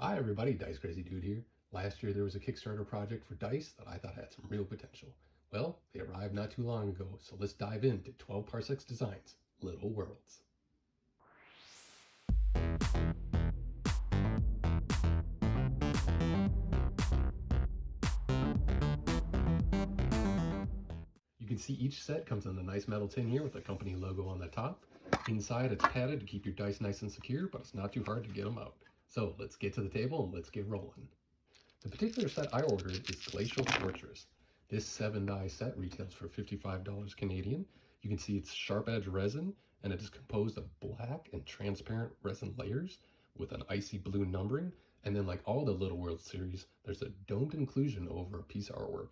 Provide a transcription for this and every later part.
Hi everybody, Dice Crazy Dude here. Last year there was a Kickstarter project for dice that I thought had some real potential. Well, they arrived not too long ago, so let's dive into 12Parsecs Designs, Little Worlds. You can see each set comes in a nice metal tin here with the company logo on the top. Inside it's padded to keep your dice nice and secure, but it's not too hard to get them out. So let's get to the table and let's get rolling. The particular set I ordered is Glacial Fortress. This 7-die set retails for $55 Canadian. You can see it's sharp edge resin, and it is composed of black and transparent resin layers with an icy blue numbering. And then, like all the Little Worlds series, there's a domed inclusion over a piece of artwork,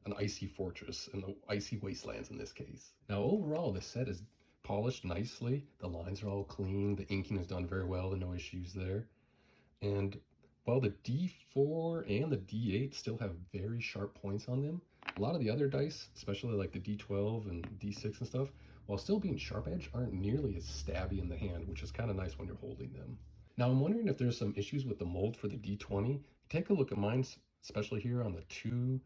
an icy fortress and the icy wastelands in this case. Now overall, this set is polished nicely. The lines are all clean. The inking is done very well. No issues there. And while the D4 and the D8 still have very sharp points on them, a lot of the other dice, especially like the D12 and D6 and stuff, while still being sharp edge, aren't nearly as stabby in the hand, which is kind of nice when you're holding them. Now I'm wondering if there's some issues with the mold for the D20. Take a look at mine, especially here on the 2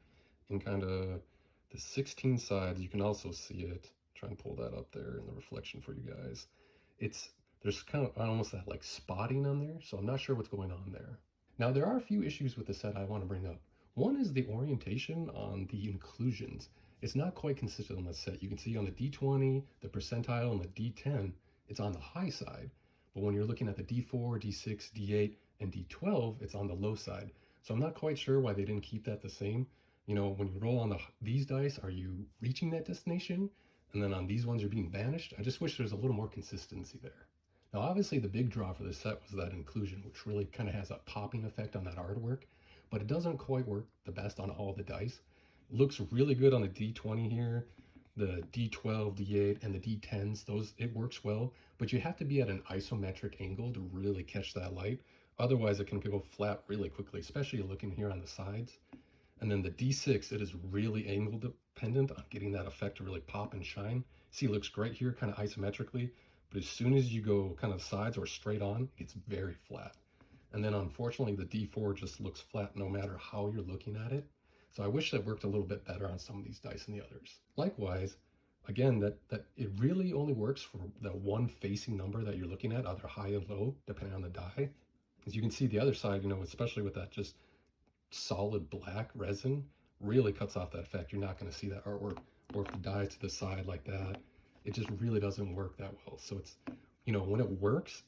and kind of the 16 sides. You can also see it. Try and pull that up there in the reflection for you guys. There's kind of almost that like spotting on there, so I'm not sure what's going on there. Now there are a few issues with the set I want to bring up. One is the orientation on the inclusions. It's not quite consistent on the set. You can see on the D20, the percentile, and the D10, it's on the high side. But when you're looking at the D4, D6, D8, and D12, it's on the low side. So I'm not quite sure why they didn't keep that the same. You know, when you roll on these dice, are you reaching that destination? And then on these ones, you're being banished? I just wish there's a little more consistency there. Now, obviously, the big draw for this set was that inclusion, which really kind of has a popping effect on that artwork, but it doesn't quite work the best on all the dice. It looks really good on the D20 here, the D12, D8, and the D10s. It works well, but you have to be at an isometric angle to really catch that light. Otherwise, it can go flat really quickly, especially looking here on the sides. And then the D6, it is really angle dependent on getting that effect to really pop and shine. See, it looks great here, kind of isometrically. But as soon as you go kind of sides or straight on, it gets very flat. And then unfortunately, the D4 just looks flat no matter how you're looking at it. So I wish that worked a little bit better on some of these dice than the others. Likewise, again, that it really only works for the one facing number that you're looking at, either high and low, depending on the die. As you can see, the other side, you know, especially with that just solid black resin, really cuts off that effect. You're not going to see that artwork, or if the die is to the side like that, it just really doesn't work that well. So it's, you know, when it works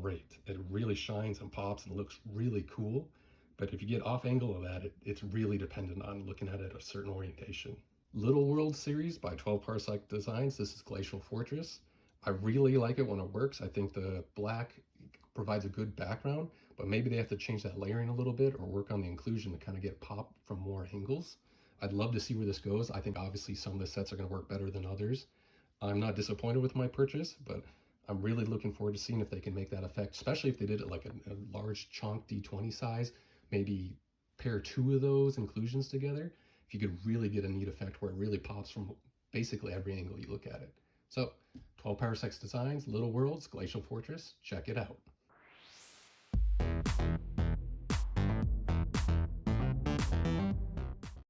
great. It really shines and pops and looks really cool. But if you get off angle of that, it's really dependent on looking at it at a certain orientation. Little World series by 12Parsecs Designs. This is Glacial Fortress. I really like it when it works. I think the black provides a good background, but maybe they have to change that layering a little bit or work on the inclusion to kind of get pop from more angles. I'd love to see where this goes. I think obviously some of the sets are going to work better than others. I'm not disappointed with my purchase, but I'm really looking forward to seeing if they can make that effect, especially if they did it like a large chunk D20 size, maybe pair 2 of those inclusions together. If you could really get a neat effect where it really pops from basically every angle you look at it. So 12Parsecs Designs, Little Worlds, Glacial Fortress, check it out.